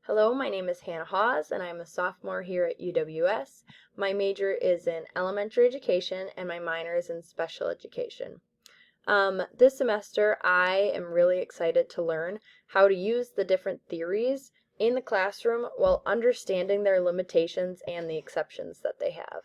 Hello, my name is Hannah Hawes, and I'm a sophomore here at UWS. My major is in elementary education, and my minor is in special education. This semester, I am really excited to learn how to use the different theories in the classroom while understanding their limitations and the exceptions that they have.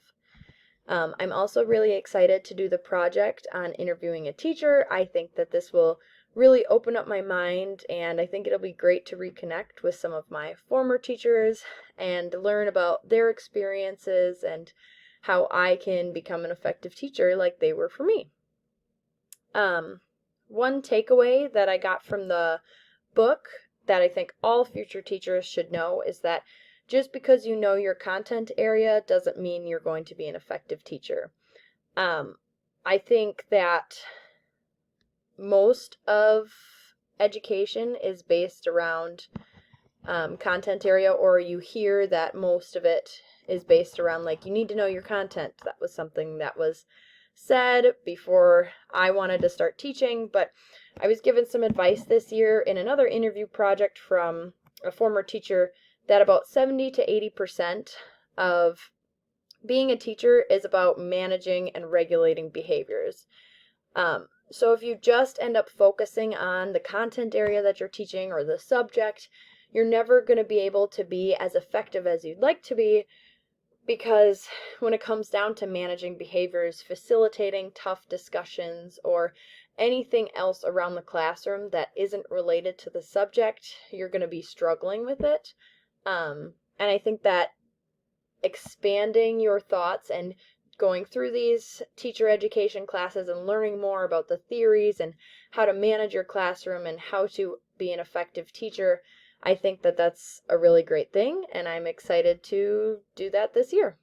I'm also really excited to do the project on interviewing a teacher. I think that this will really open up my mind, and I think it'll be great to reconnect with some of my former teachers and learn about their experiences and how I can become an effective teacher like they were for me. One takeaway that I got from the book that I think all future teachers should know is that just because you know your content area doesn't mean you're going to be an effective teacher. I think that most of education is based around content area, or you hear that most of it is based around, like, you need to know your content. That was something that was said before I wanted to start teaching, but I was given some advice this year in another interview project from a former teacher that about 70 to 80% of being a teacher is about managing and regulating behaviors. So if you just end up focusing on the content area that you're teaching or the subject, you're never going to be able to be as effective as you'd like to be, because when it comes down to managing behaviors, facilitating tough discussions, or anything else around the classroom that isn't related to the subject, you're going to be struggling with it. And I think that expanding your thoughts and going through these teacher education classes and learning more about the theories and how to manage your classroom and how to be an effective teacher, I think that that's a really great thing, and I'm excited to do that this year.